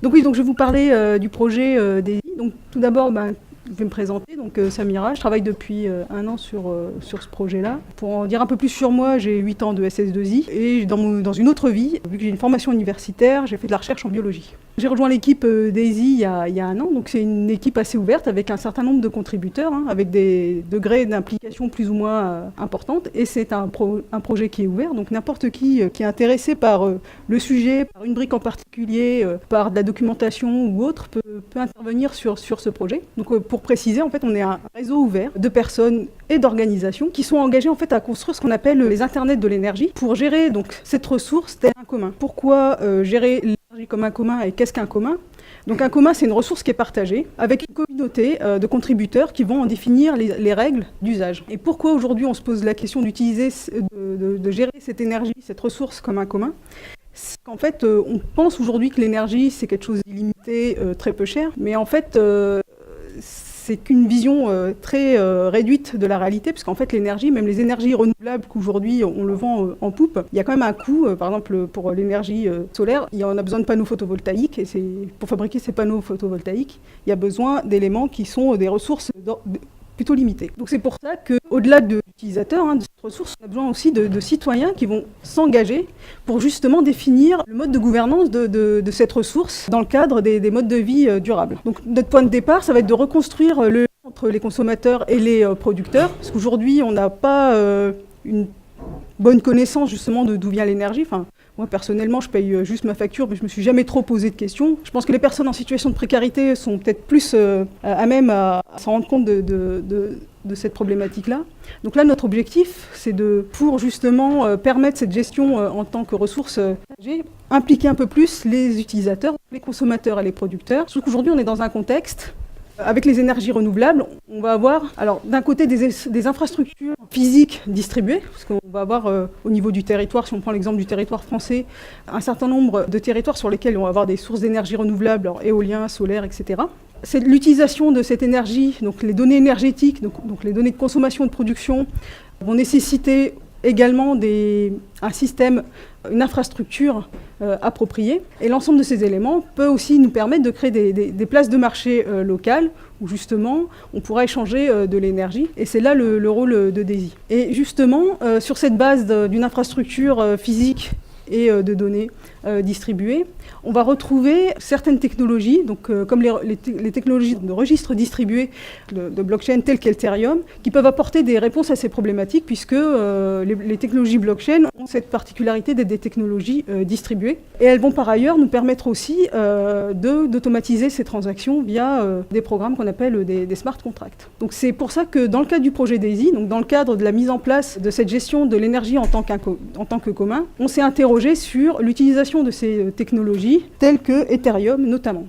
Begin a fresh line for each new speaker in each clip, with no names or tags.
Donc oui, donc je vais vous parler du projet DESI. Donc tout d'abord, je vais me présenter, donc Samira, je travaille depuis 1 an sur ce projet-là. Pour en dire un peu plus sur moi, j'ai 8 ans de SS2I et dans une autre vie, vu que j'ai une formation universitaire, j'ai fait de la recherche en biologie. J'ai rejoint l'équipe DESI il y a 1 an, donc c'est une équipe assez ouverte avec un certain nombre de contributeurs, avec des degrés d'implication plus ou moins importantes, et c'est un projet qui est ouvert, donc n'importe qui est intéressé par le sujet, par une brique en particulier, par de la documentation ou autre, peut intervenir sur ce projet. Donc pour préciser, en fait, on est un réseau ouvert de personnes et d'organisations qui sont engagées en fait à construire ce qu'on appelle les internets de l'énergie pour gérer donc cette ressource terrain commun. Pourquoi gérer l'énergie comme un commun et qu'est-ce qu'un commun ? Donc un commun, c'est une ressource qui est partagée avec une communauté de contributeurs qui vont en définir les règles d'usage. Et pourquoi aujourd'hui on se pose la question d'utiliser, de gérer cette énergie, cette ressource comme un commun ? C'est qu'en fait, on pense aujourd'hui que l'énergie, c'est quelque chose d'illimité, très peu cher, mais en fait, c'est qu'une vision très réduite de la réalité, puisqu'en fait l'énergie, même les énergies renouvelables qu'aujourd'hui on le vend en poupe, il y a quand même un coût, par exemple pour l'énergie solaire, il y en a besoin de panneaux photovoltaïques, et pour fabriquer ces panneaux photovoltaïques, il y a besoin d'éléments qui sont des ressources plutôt limitées. Donc c'est pour ça qu'au-delà de l'utilisateur de cette ressource, on a besoin aussi de citoyens qui vont s'engager pour justement définir le mode de gouvernance de cette ressource dans le cadre des modes de vie durables. Donc notre point de départ, ça va être de reconstruire le lien entre les consommateurs et les producteurs, parce qu'aujourd'hui, on n'a pas une bonne connaissance justement d'où vient l'énergie. Moi, personnellement, je paye juste ma facture, mais je ne me suis jamais trop posé de questions. Je pense que les personnes en situation de précarité sont peut-être plus à même à s'en rendre compte de cette problématique-là. Donc là, notre objectif, c'est pour justement permettre cette gestion en tant que ressource partagée, impliquer un peu plus les utilisateurs, les consommateurs et les producteurs. Sauf qu'aujourd'hui, on est dans un contexte avec les énergies renouvelables, on va avoir, alors d'un côté des infrastructures physiques distribuées, parce qu'on va avoir au niveau du territoire, si on prend l'exemple du territoire français, un certain nombre de territoires sur lesquels on va avoir des sources d'énergie renouvelables, alors éolien, solaire, etc. C'est l'utilisation de cette énergie, donc les données énergétiques, donc les données de consommation et de production, vont nécessiter également un système, une infrastructure appropriée. Et l'ensemble de ces éléments peut aussi nous permettre de créer des places de marché locales où justement on pourra échanger de l'énergie. Et c'est là le rôle de DESI. Et justement, sur cette base d'une infrastructure physique et de données distribuées, on va retrouver certaines technologies, donc, comme les technologies de registres distribués de blockchain telles qu'Ethereum, qui peuvent apporter des réponses à ces problématiques, puisque les technologies blockchain ont cette particularité d'être des technologies distribuées. Et elles vont par ailleurs nous permettre aussi d'automatiser ces transactions via des programmes qu'on appelle des smart contracts. Donc c'est pour ça que dans le cadre du projet DESI, donc dans le cadre de la mise en place de cette gestion de l'énergie en tant que commun, on s'est interrogé sur l'utilisation de ces technologies telles que Ethereum notamment.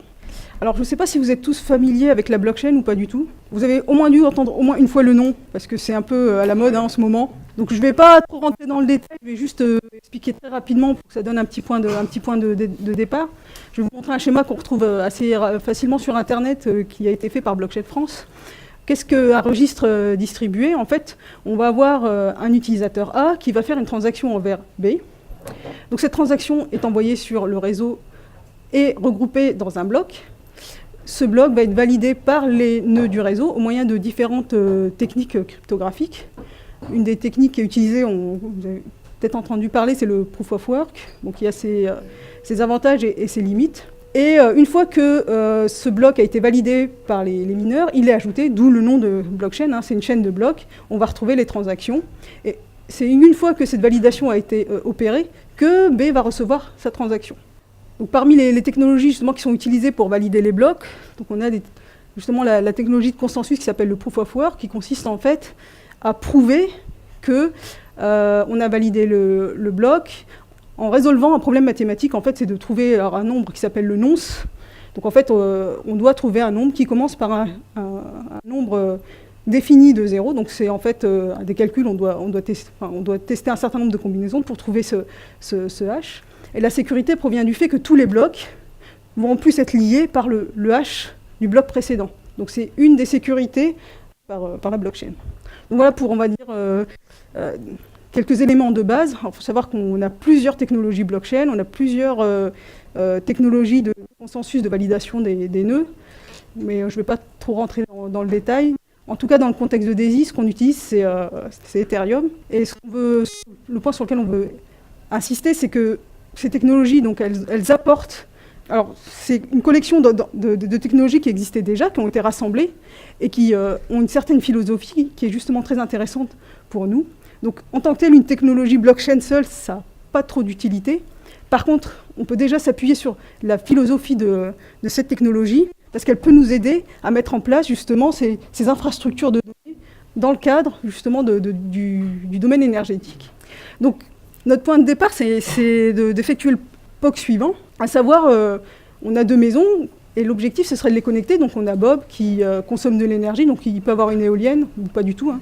Alors je ne sais pas si vous êtes tous familiers avec la blockchain ou pas du tout. Vous avez au moins dû entendre au moins une fois le nom, parce que c'est un peu à la mode en ce moment. Donc je ne vais pas trop rentrer dans le détail, je vais juste expliquer très rapidement pour que ça donne un petit point de départ. Je vais vous montrer un schéma qu'on retrouve assez facilement sur Internet qui a été fait par Blockchain France. Qu'est-ce qu'un registre distribué ? En fait, on va avoir un utilisateur A qui va faire une transaction envers B. Donc cette transaction est envoyée sur le réseau et regroupée dans un bloc. Ce bloc va être validé par les nœuds du réseau au moyen de différentes techniques cryptographiques. Une des techniques qui est utilisée, vous avez peut-être entendu parler, c'est le proof of work. Donc il y a ses avantages et ses limites. Et une fois que ce bloc a été validé par les mineurs, il est ajouté, d'où le nom de blockchain, c'est une chaîne de blocs. On va retrouver les transactions. Et c'est une fois que cette validation a été opérée que B va recevoir sa transaction. Donc, parmi les technologies justement, qui sont utilisées pour valider les blocs, donc on a justement la technologie de consensus qui s'appelle le proof of work, qui consiste en fait à prouver que on a validé le bloc en résolvant un problème mathématique. En fait, c'est de trouver un nombre qui s'appelle le nonce. Donc en fait, on doit trouver un nombre qui commence par un nombre défini de 0. Donc c'est en fait des calculs, on doit tester un certain nombre de combinaisons pour trouver ce hash. Et la sécurité provient du fait que tous les blocs vont en plus être liés par le hash du bloc précédent. Donc c'est une des sécurités par la blockchain. Donc voilà pour, on va dire, quelques éléments de base. Il faut savoir qu'on a plusieurs technologies blockchain, on a plusieurs technologies de consensus de validation des nœuds, mais je ne vais pas trop rentrer dans le détail. En tout cas, dans le contexte de DAISY, ce qu'on utilise, c'est Ethereum. Et le point sur lequel on veut insister, c'est que ces technologies, donc, elles apportent... Alors, c'est une collection de technologies qui existaient déjà, qui ont été rassemblées, et qui ont une certaine philosophie qui est justement très intéressante pour nous. Donc, en tant que telle, une technologie blockchain seule, ça n'a pas trop d'utilité. Par contre, on peut déjà s'appuyer sur la philosophie de cette technologie, parce qu'elle peut nous aider à mettre en place justement ces infrastructures de données dans le cadre justement du domaine énergétique. Donc, notre point de départ, c'est d'effectuer le POC suivant, à savoir, on a 2 maisons, et l'objectif, ce serait de les connecter. Donc, on a Bob qui consomme de l'énergie, donc il peut avoir une éolienne, ou pas du tout, hein.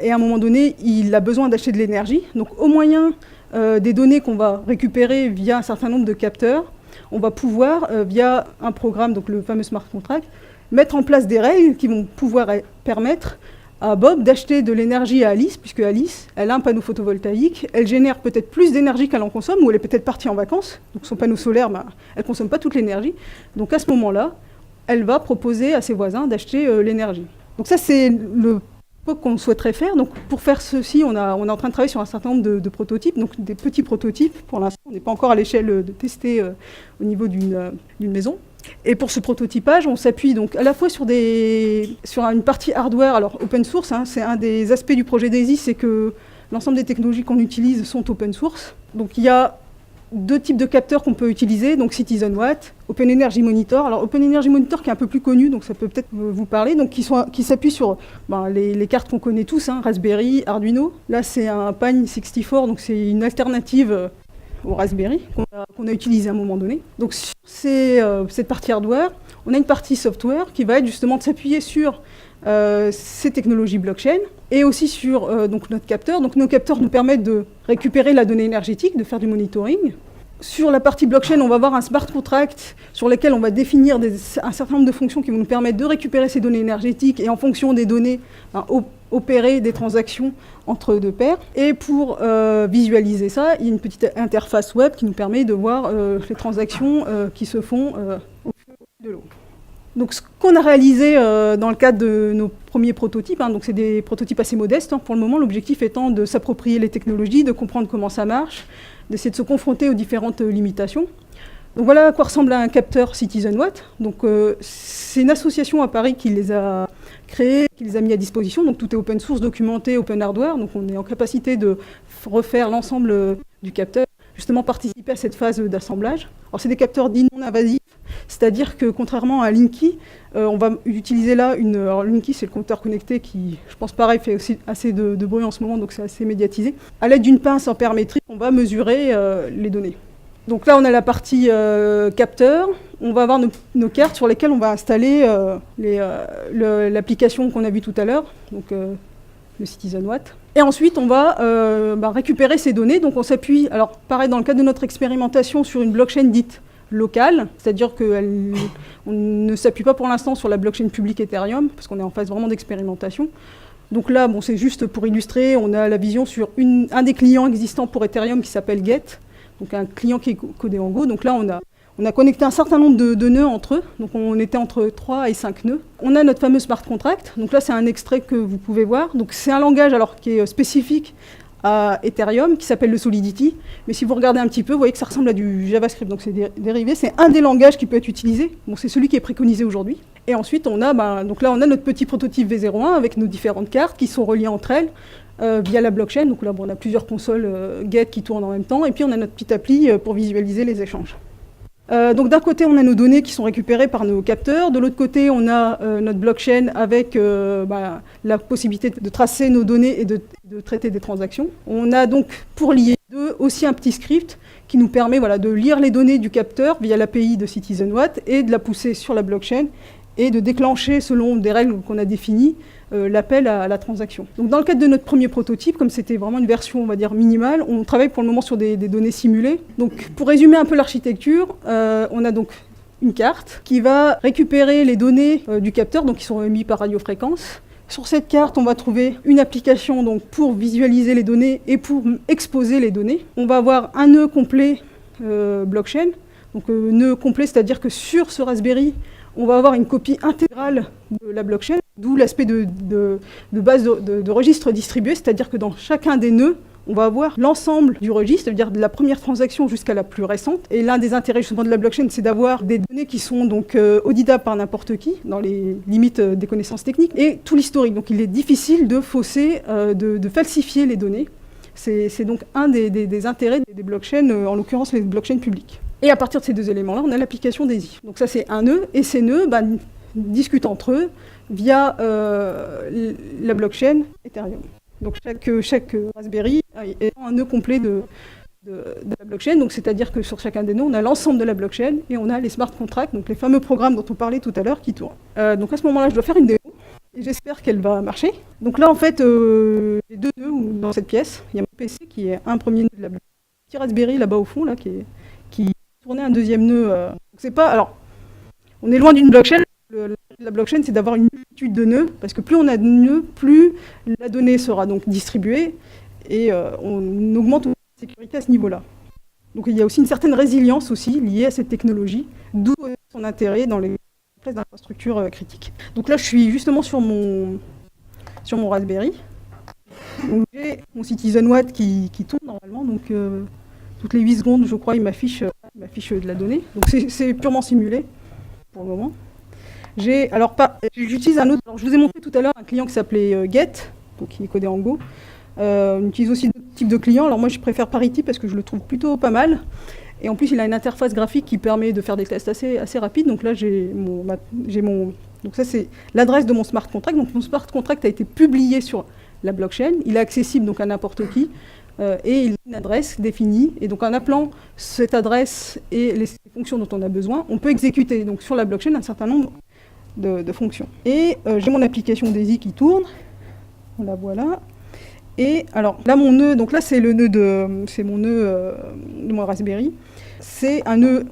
Et à un moment donné, il a besoin d'acheter de l'énergie. Donc, au moyen des données qu'on va récupérer via un certain nombre de capteurs, on va pouvoir, via un programme, donc le fameux smart contract, mettre en place des règles qui vont pouvoir permettre à Bob d'acheter de l'énergie à Alice, puisque Alice, elle a un panneau photovoltaïque, elle génère peut-être plus d'énergie qu'elle en consomme, ou elle est peut-être partie en vacances, donc son panneau solaire, elle ne consomme pas toute l'énergie. Donc à ce moment-là, elle va proposer à ses voisins d'acheter l'énergie. Donc ça, c'est le POC qu'on souhaiterait faire. Donc pour faire ceci, on est en train de travailler sur un certain nombre de prototypes, donc des petits prototypes. Pour l'instant, on n'est pas encore à l'échelle de tester au niveau d'une maison. Et pour ce prototypage, on s'appuie donc à la fois sur une partie hardware, alors open source, hein, c'est un des aspects du projet DAISY, c'est que l'ensemble des technologies qu'on utilise sont open source. Donc il y a 2 types de capteurs qu'on peut utiliser, donc Citizen Watt, Open Energy Monitor. Alors Open Energy Monitor qui est un peu plus connu, donc ça peut peut-être vous parler, donc qui s'appuie sur les cartes qu'on connaît tous, hein, Raspberry, Arduino. Là c'est un Pine64, donc c'est une alternative au Raspberry qu'on a utilisé à un moment donné. Donc sur cette partie hardware, on a une partie software qui va être justement de s'appuyer sur ces technologies blockchain et aussi sur donc notre capteur. Donc nos capteurs nous permettent de récupérer la donnée énergétique, de faire du monitoring. Sur la partie blockchain, on va avoir un smart contract sur lequel on va définir un certain nombre de fonctions qui vont nous permettre de récupérer ces données énergétiques et en fonction des données, opérer des transactions entre 2 paires. Et pour visualiser ça, il y a une petite interface web qui nous permet de voir les transactions qui se font au fil de l'eau. Donc ce qu'on a réalisé dans le cadre de nos premiers prototypes, hein, donc c'est des prototypes assez modestes, hein, pour le moment, l'objectif étant de s'approprier les technologies, de comprendre comment ça marche, d'essayer de se confronter aux différentes limitations. Donc voilà à quoi ressemble un capteur Citizen Watt. Donc c'est une association à Paris qui les a créés, qui les a mis à disposition. Donc tout est open source, documenté, open hardware. Donc on est en capacité de refaire l'ensemble du capteur, justement participer à cette phase d'assemblage. Alors c'est des capteurs dits non invasifs, c'est-à-dire que contrairement à Linky, on va utiliser là alors Linky c'est le compteur connecté qui, je pense pareil, fait aussi assez de bruit en ce moment, donc c'est assez médiatisé. À l'aide d'une pince ampère-métrique, on va mesurer les données. Donc là on a la partie capteur, on va avoir nos cartes sur lesquelles on va installer l'application qu'on a vue tout à l'heure, donc le Citizen Watt. Et ensuite, on va récupérer ces données. Donc, on s'appuie, alors pareil, dans le cadre de notre expérimentation, sur une blockchain dite locale, c'est-à-dire qu'on ne s'appuie pas pour l'instant sur la blockchain publique Ethereum, parce qu'on est en phase vraiment d'expérimentation. Donc là, c'est juste pour illustrer, on a la vision sur un des clients existants pour Ethereum qui s'appelle Get, donc un client qui est codé en Go. Donc là, on a connecté un certain nombre de nœuds entre eux, donc on était entre 3 et 5 nœuds. On a notre fameux smart contract, donc là c'est un extrait que vous pouvez voir. Donc c'est un langage qui est spécifique à Ethereum, qui s'appelle le Solidity, mais si vous regardez un petit peu, vous voyez que ça ressemble à du JavaScript, donc c'est dérivé. C'est un des langages qui peut être utilisé, c'est celui qui est préconisé aujourd'hui. Et ensuite on a, donc là on a notre petit prototype V01 avec nos différentes cartes qui sont reliées entre elles, via la blockchain. Donc là on a plusieurs consoles Get qui tournent en même temps, et puis on a notre petite appli pour visualiser les échanges. Donc d'un côté, on a nos données qui sont récupérées par nos capteurs. De l'autre côté, on a notre blockchain avec la possibilité de tracer nos données et de traiter des transactions. On a donc, pour lier les deux, aussi un petit script qui nous permet de lire les données du capteur via l'API de Citizen Watt et de la pousser sur la blockchain et de déclencher, selon des règles qu'on a définies, l'appel à la transaction. Donc dans le cadre de notre premier prototype, comme c'était vraiment une version, on va dire, minimale, on travaille pour le moment sur des données simulées. Donc pour résumer un peu l'architecture, on a donc une carte qui va récupérer les données du capteur, donc qui sont émises par radiofréquence, Sur cette carte, on va trouver une application donc, pour visualiser les données et pour exposer les données. On va avoir un nœud complet blockchain. Donc nœud complet, c'est-à-dire que sur ce Raspberry, on va avoir une copie intégrale de la blockchain, d'où l'aspect de base de registre distribué, c'est-à-dire que dans chacun des nœuds, on va avoir l'ensemble du registre, c'est-à-dire de la première transaction jusqu'à la plus récente. Et l'un des intérêts justement de la blockchain, c'est d'avoir des données qui sont donc auditables par n'importe qui, dans les limites des connaissances techniques, et tout l'historique. Donc il est difficile de fausser, de falsifier les données. C'est donc un des intérêts des blockchains, en l'occurrence les blockchains publiques. Et à partir de ces deux éléments-là, on a l'application DAISY. Donc ça, c'est un nœud, et ces nœuds discutent entre eux via la blockchain Ethereum. Donc chaque Raspberry est un nœud complet de la blockchain, donc c'est-à-dire que sur chacun des nœuds, on a l'ensemble de la blockchain et on a les smart contracts, donc les fameux programmes dont on parlait tout à l'heure qui tournent. Donc à ce moment-là, je dois faire une démo et j'espère qu'elle va marcher. Donc là, en fait, j'ai deux nœuds dans cette pièce. Il y a mon PC qui est un premier nœud de la blockchain, un petit Raspberry là-bas au fond, là, qui tournait un deuxième nœud. Donc c'est pas, alors, on est loin d'une blockchain. La blockchain, c'est d'avoir une multitude de nœuds, parce que plus on a de nœuds, plus la donnée sera donc distribuée, et on augmente la sécurité à ce niveau-là. Donc il y a aussi une certaine résilience aussi liée à cette technologie, d'où son intérêt dans les infrastructures critiques. Donc là, je suis justement sur mon Raspberry. Donc, j'ai mon CitizenWatt qui tourne normalement, donc toutes les 8 secondes, je crois, il m'affiche de la donnée. Donc c'est purement simulé pour le moment. J'utilise un autre. Alors, je vous ai montré tout à l'heure un client qui s'appelait Get, donc qui est codé en Go. On utilise aussi d'autres types de clients. Alors moi, je préfère Parity parce que je le trouve plutôt pas mal. Et en plus, il a une interface graphique qui permet de faire des tests assez rapides. Donc là, donc ça, c'est l'adresse de mon smart contract. Donc mon smart contract a été publié sur la blockchain. Il est accessible donc à n'importe qui. Et il a une adresse définie. Et donc en appelant cette adresse et les fonctions dont on a besoin, on peut exécuter donc sur la blockchain un certain nombre de fonctions. Et j'ai mon application DAISY qui tourne. La voilà. Et alors là, mon nœud, donc là c'est mon nœud de mon Raspberry. C'est un nœud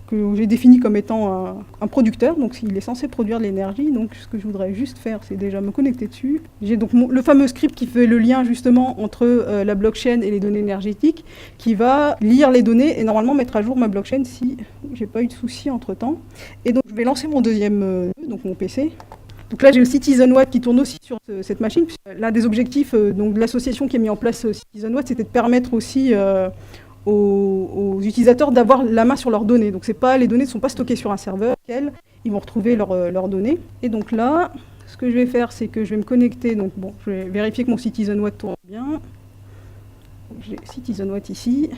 que j'ai défini comme étant un producteur, donc il est censé produire de l'énergie. Donc ce que je voudrais juste faire, c'est déjà me connecter dessus. J'ai donc le fameux script qui fait le lien justement entre la blockchain et les données énergétiques, qui va lire les données et normalement mettre à jour ma blockchain si j'ai pas eu de soucis entre-temps. Et donc je vais lancer mon deuxième nœud, donc mon PC. Donc là, j'ai le CitizenWatt qui tourne aussi sur cette machine. L'un des objectifs donc, de l'association qui a mis en place CitizenWatt, c'était de permettre aussi aux utilisateurs d'avoir la main sur leurs données. Donc les données ne sont pas stockées sur un serveur, ils vont retrouver leurs données. Et donc là, ce que je vais faire, c'est que je vais me connecter. Donc bon, je vais vérifier que mon CitizenWatt tourne bien. J'ai CitizenWatt ici.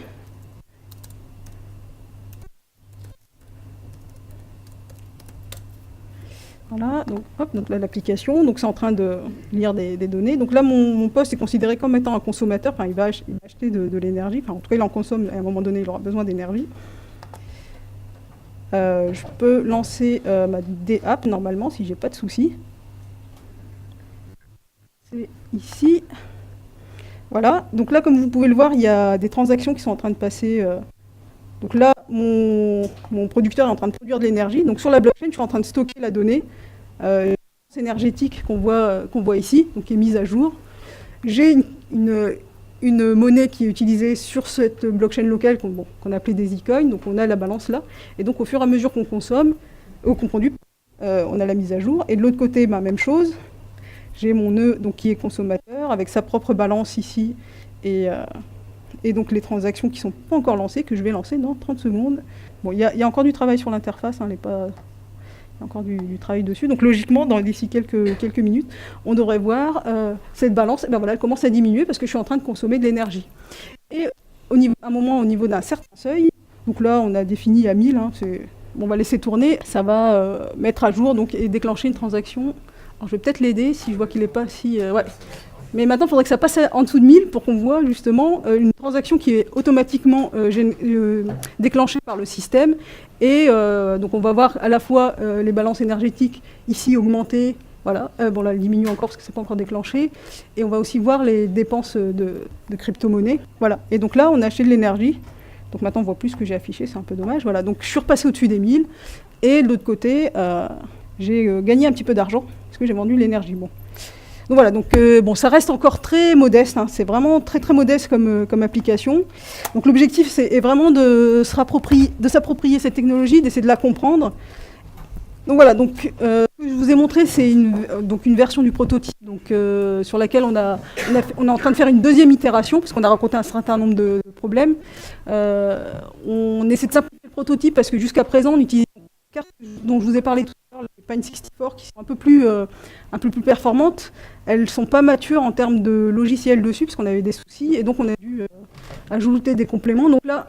Voilà, donc là l'application, donc c'est en train de lire des données. Donc là mon poste est considéré comme étant un consommateur, enfin il va acheter de l'énergie, enfin en tout cas il en consomme, à un moment donné il aura besoin d'énergie. Je peux lancer ma DApp normalement si j'ai pas de soucis. C'est ici. Voilà, donc là comme vous pouvez le voir, il y a des transactions qui sont en train de passer. Donc là, mon producteur est en train de produire de l'énergie. Donc sur la blockchain, je suis en train de stocker la donnée énergétique qu'on voit ici, donc qui est mise à jour. J'ai une monnaie qui est utilisée sur cette blockchain locale qu'on appelait DAISY Coin. Donc on a la balance là. Et donc au fur et à mesure qu'on consomme, qu'on produit, on a la mise à jour. Et de l'autre côté, même chose. J'ai mon nœud donc, qui est consommateur avec sa propre balance ici. Et donc les transactions qui ne sont pas encore lancées, que je vais lancer dans 30 secondes. Bon, il y a encore du travail sur l'interface, il y a encore du travail dessus. Donc logiquement, d'ici quelques minutes, on devrait voir cette balance, elle commence à diminuer parce que je suis en train de consommer de l'énergie. Et à un moment, au niveau d'un certain seuil, donc là on a défini à 1000, on va laisser tourner, ça va mettre à jour et déclencher une transaction. Alors je vais peut-être l'aider si je vois qu'il n'est pas si... ouais. Mais maintenant, il faudrait que ça passe en dessous de 1000 pour qu'on voit justement une transaction qui est automatiquement déclenchée par le système. Et donc on va voir à la fois les balances énergétiques ici augmenter. Voilà, bon là elle diminue encore parce que c'est pas encore déclenché. Et on va aussi voir les dépenses de crypto-monnaies. Voilà, et donc là on a acheté de l'énergie. Donc maintenant on voit plus ce que j'ai affiché, c'est un peu dommage. Voilà, donc je suis repassé au-dessus des 1000. Et de l'autre côté, j'ai gagné un petit peu d'argent parce que j'ai vendu de l'énergie. Bon. Donc voilà, donc bon, ça reste encore très modeste, hein, c'est vraiment très très modeste comme application. Donc l'objectif est vraiment de s'approprier cette technologie, d'essayer de la comprendre. Donc voilà, donc ce que je vous ai montré, c'est une version du prototype, donc sur laquelle on est en train de faire une deuxième itération, parce qu'on a rencontré un certain nombre de problèmes. On essaie de simplifier le prototype parce que jusqu'à présent, on utilise des cartes dont je vous ai parlé tout à l'heure, les Pine64, qui sont un peu plus performantes. Elles ne sont pas matures en termes de logiciel dessus, parce qu'on avait des soucis, et donc on a dû ajouter des compléments. Donc là,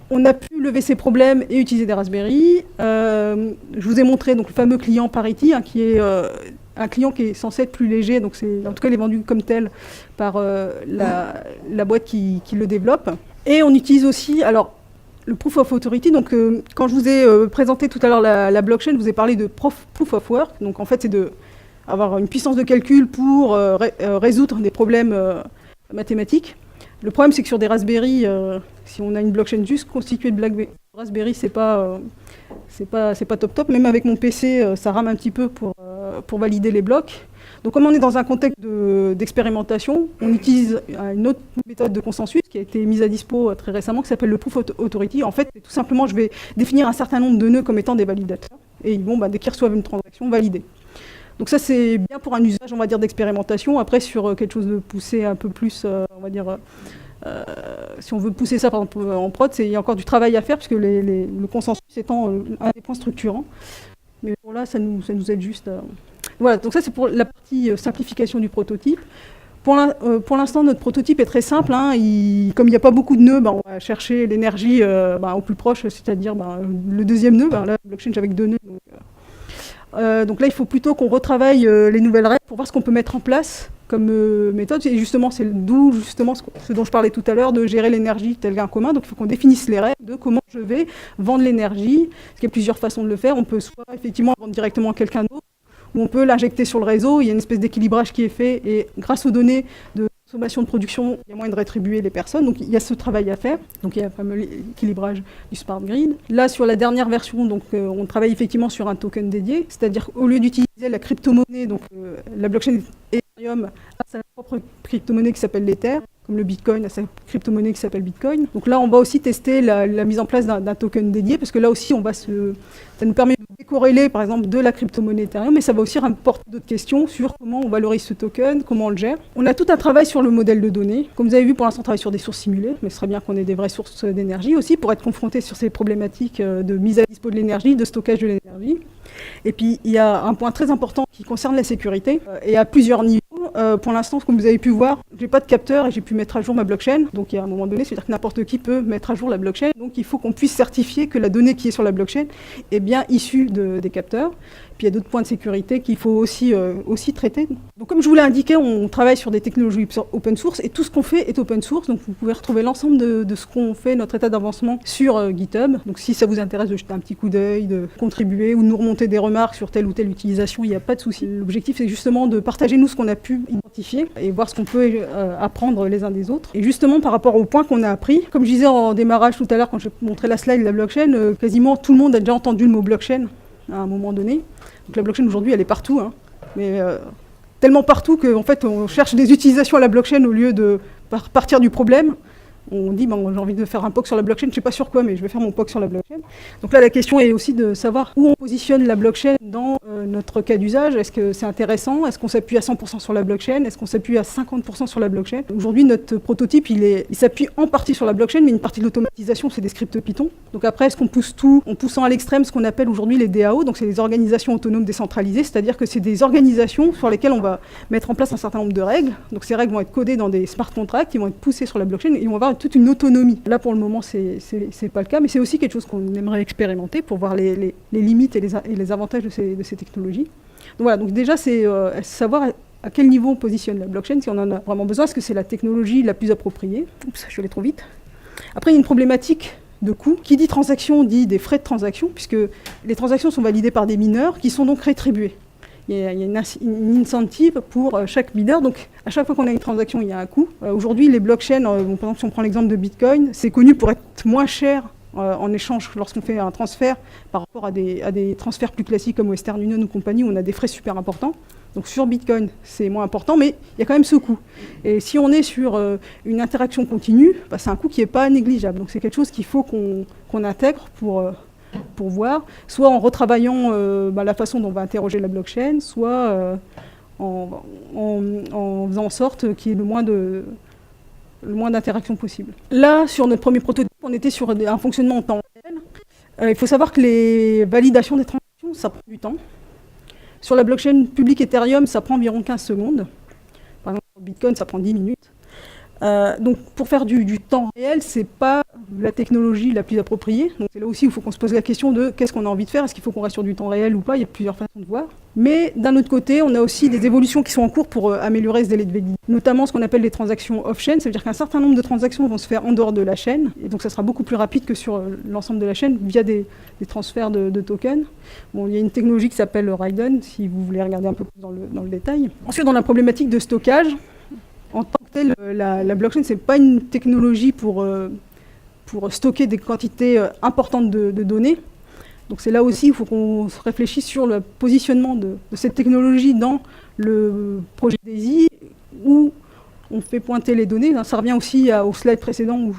on a pu lever ces problèmes et utiliser des Raspberry. Je vous ai montré donc, le fameux client Parity, hein, qui est un client qui est censé être plus léger. Donc en tout cas, il est vendu comme tel par la boîte qui le développe. Et on utilise aussi le Proof of Authority. Donc, quand je vous ai présenté tout à l'heure la blockchain, je vous ai parlé de Proof of Work. Donc en fait, c'est d'avoir une puissance de calcul pour résoudre des problèmes mathématiques. Le problème, c'est que sur des Raspberry, si on a une blockchain juste constituée de Raspberry, c'est pas top. Même avec mon PC, ça rame un petit peu pour valider les blocs. Donc, comme on est dans un contexte d'expérimentation, on utilise une autre méthode de consensus qui a été mise à dispo très récemment, qui s'appelle le Proof Authority. En fait, tout simplement, je vais définir un certain nombre de nœuds comme étant des validateurs. Et ils vont, dès qu'ils reçoivent une transaction, valider. Donc ça, c'est bien pour un usage, on va dire, d'expérimentation. Après, sur quelque chose de poussé un peu plus, on va dire, si on veut pousser ça par exemple, en prod, il y a encore du travail à faire, puisque le consensus étant un des points structurants. Mais pour là, ça nous aide juste. Voilà, donc ça, c'est pour la partie simplification du prototype. Pour l'instant, notre prototype est très simple. Hein, comme il n'y a pas beaucoup de nœuds, on va chercher l'énergie au plus proche, c'est-à-dire le deuxième nœud. Là, la blockchain, j'avais que 2 nœuds. Donc là, il faut plutôt qu'on retravaille les nouvelles règles pour voir ce qu'on peut mettre en place comme méthode. Et justement, c'est d'où justement ce dont je parlais tout à l'heure, de gérer l'énergie tel qu'un commun. Donc il faut qu'on définisse les règles de comment je vais vendre l'énergie. Il y a plusieurs façons de le faire. On peut soit effectivement vendre directement à quelqu'un d'autre, ou on peut l'injecter sur le réseau. Il y a une espèce d'équilibrage qui est fait. Et grâce aux données de consommation de production, il y a moyen de rétribuer les personnes. Donc il y a ce travail à faire. Donc il y a le fameux équilibrage du smart grid. Là, sur la dernière version, donc, on travaille effectivement sur un token dédié. C'est-à-dire qu'au lieu d'utiliser la crypto-monnaie, donc la blockchain Ethereum a sa propre crypto-monnaie qui s'appelle l'Ether, comme le Bitcoin a sa crypto-monnaie qui s'appelle Bitcoin. Donc là, on va aussi tester la mise en place d'un token dédié, parce que là aussi, ça nous permet de décorréler, par exemple, de la crypto-monnaie Ethereum, mais ça va aussi rapporter d'autres questions sur comment on valorise ce token, comment on le gère. On a tout un travail sur le modèle de données. Comme vous avez vu, pour l'instant, on travaille sur des sources simulées, mais ce serait bien qu'on ait des vraies sources d'énergie aussi, pour être confronté sur ces problématiques de mise à dispo de l'énergie, de stockage de l'énergie. Et puis, il y a un point très important qui concerne la sécurité, et à plusieurs niveaux. Pour l'instant, comme vous avez pu voir, je n'ai pas de capteur et j'ai pu mettre à jour ma blockchain. Donc, il y a un moment donné, c'est-à-dire que n'importe qui peut mettre à jour la blockchain. Donc, il faut qu'on puisse certifier que la donnée qui est sur la blockchain est bien issue des capteurs. Puis, il y a d'autres points de sécurité qu'il faut aussi traiter. Donc, comme je vous l'ai indiqué, on travaille sur des technologies open source et tout ce qu'on fait est open source. Donc, vous pouvez retrouver l'ensemble de ce qu'on fait, notre état d'avancement sur GitHub. Donc, si ça vous intéresse de jeter un petit coup d'œil, de contribuer ou de nous remonter des remarques sur telle ou telle utilisation, il n'y a pas de souci. L'objectif, c'est justement de partager, nous, ce qu'on a pu identifier et voir ce qu'on peut apprendre les uns des autres. Et justement, par rapport aux points qu'on a appris, comme je disais en démarrage tout à l'heure, quand je montrais la slide de la blockchain, quasiment tout le monde a déjà entendu le mot blockchain à un moment donné. Donc la blockchain, aujourd'hui, elle est partout, hein, mais tellement partout qu'en fait, on cherche des utilisations à la blockchain au lieu de partir du problème. On dit, j'ai envie de faire un POC sur la blockchain, je ne sais pas sur quoi, mais je vais faire mon POC sur la blockchain. Donc là, la question est aussi de savoir où on positionne la blockchain dans notre cas d'usage. Est-ce que c'est intéressant? Est-ce qu'on s'appuie à 100% sur la blockchain? Est-ce qu'on s'appuie à 50% sur la blockchain? Aujourd'hui, notre prototype, il s'appuie en partie sur la blockchain, mais une partie de l'automatisation, c'est des scripts Python. Donc après, est-ce qu'on pousse tout en poussant à l'extrême ce qu'on appelle aujourd'hui les DAO? Donc c'est des organisations autonomes décentralisées, c'est-à-dire que c'est des organisations sur lesquelles on va mettre en place un certain nombre de règles. Donc ces règles vont être codées dans des smart contracts, qui vont être poussées sur la blockchain et on va avoir toute une autonomie. Là, pour le moment, c'est pas le cas, mais c'est aussi quelque chose qu'on aimerait expérimenter pour voir les limites et les avantages de ces technologies. Donc voilà, donc déjà, c'est savoir à quel niveau on positionne la blockchain, si on en a vraiment besoin, est-ce que c'est la technologie la plus appropriée. Oups, je suis allée trop vite. Après, il y a une problématique de coût. Qui dit transaction dit des frais de transaction, puisque les transactions sont validées par des mineurs qui sont donc rétribués. Il y a une incentive pour chaque mineur. Donc, à chaque fois qu'on a une transaction, il y a un coût. Aujourd'hui, les blockchains, par exemple, si on prend l'exemple de Bitcoin, c'est connu pour être moins cher en échange lorsqu'on fait un transfert par rapport à des transferts plus classiques comme Western Union ou compagnie où on a des frais super importants. Donc sur Bitcoin, c'est moins important, mais il y a quand même ce coût. Et si on est sur une interaction continue, c'est un coût qui n'est pas négligeable. Donc c'est quelque chose qu'il faut qu'on intègre pour voir, soit en retravaillant la façon dont on va interroger la blockchain, soit en faisant en sorte qu'il y ait le moins d'interactions possible. Là, sur notre premier prototype, on était sur un fonctionnement en temps réel. Il faut savoir que les validations des transactions, ça prend du temps. Sur la blockchain publique Ethereum, ça prend environ 15 secondes. Par exemple, sur Bitcoin, ça prend 10 minutes. Donc, pour faire du temps réel, ce n'est pas la technologie la plus appropriée. Donc, c'est là aussi où il faut qu'on se pose la question de qu'est-ce qu'on a envie de faire. Est-ce qu'il faut qu'on reste sur du temps réel ou pas? Il y a plusieurs façons de voir. Mais d'un autre côté, on a aussi des évolutions qui sont en cours pour améliorer ce délai de validité. Notamment ce qu'on appelle les transactions off-chain. Ça veut dire qu'un certain nombre de transactions vont se faire en dehors de la chaîne. Et donc, ça sera beaucoup plus rapide que sur l'ensemble de la chaîne via des transferts de tokens. Bon, il y a une technologie qui s'appelle Raiden, si vous voulez regarder un peu plus dans le détail. Ensuite, dans la problématique de stockage, en tant que telle, la blockchain, ce n'est pas une technologie pour stocker des quantités importantes de données. Donc c'est là aussi où il faut qu'on se réfléchisse sur le positionnement de cette technologie dans le projet DAISY, où on fait pointer les données. Ça revient aussi au slide précédent où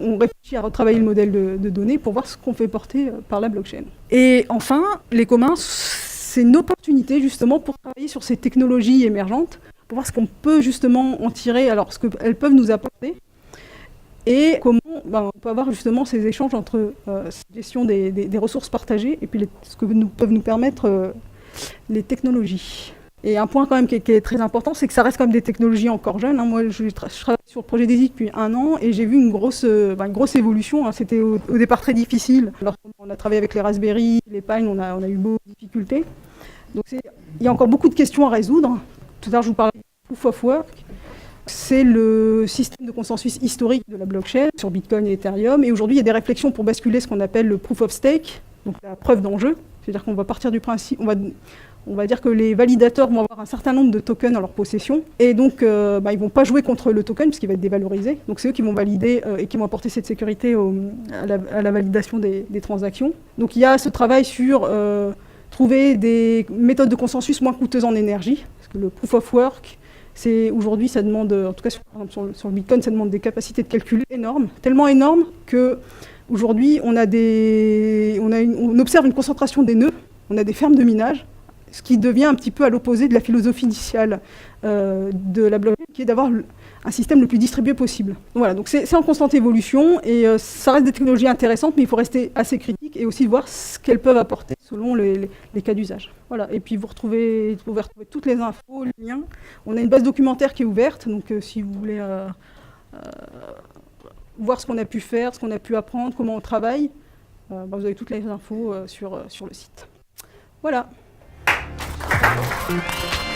on réfléchit à retravailler le modèle de données pour voir ce qu'on fait porter par la blockchain. Et enfin, les communs, c'est une opportunité justement pour travailler sur ces technologies émergentes, pour voir ce qu'on peut justement en tirer, alors ce qu'elles peuvent nous apporter, et comment on peut avoir justement ces échanges entre cette gestion des ressources partagées et puis ce que peuvent nous permettre les technologies. Et un point quand même qui est très important, c'est que ça reste quand même des technologies encore jeunes. Moi, je travaille sur le projet DAISY depuis 1 an et j'ai vu une grosse évolution. C'était au départ très difficile. Lorsqu'on a travaillé avec les Raspberry, les Pi, on a eu beaucoup de difficultés. Donc il y a encore beaucoup de questions à résoudre. Tout à l'heure, je vous parlais du Proof of Work. C'est le système de consensus historique de la blockchain sur Bitcoin et Ethereum. Et aujourd'hui, il y a des réflexions pour basculer ce qu'on appelle le Proof of Stake, donc la preuve d'enjeu. C'est-à-dire qu'on va partir du principe, on va dire que les validateurs vont avoir un certain nombre de tokens en leur possession. Et donc, ils ne vont pas jouer contre le token, puisqu'il va être dévalorisé. Donc, c'est eux qui vont valider et qui vont apporter cette sécurité à la validation des transactions. Donc, il y a ce travail sur trouver des méthodes de consensus moins coûteuses en énergie. Parce que le Proof of Work, aujourd'hui, ça demande, en tout cas sur le Bitcoin, ça demande des capacités de calcul énormes, tellement énormes qu'aujourd'hui, on observe une concentration des nœuds, on a des fermes de minage, ce qui devient un petit peu à l'opposé de la philosophie initiale de la blockchain, qui est d'avoir un système le plus distribué possible. Voilà, donc c'est en constante évolution, et ça reste des technologies intéressantes, mais il faut rester assez critique et aussi voir ce qu'elles peuvent apporter selon les cas d'usage. Voilà, et puis vous pouvez retrouver toutes les infos, les liens. On a une base documentaire qui est ouverte, donc si vous voulez voir ce qu'on a pu faire, ce qu'on a pu apprendre, comment on travaille, vous avez toutes les infos sur le site. Voilà. Thank you.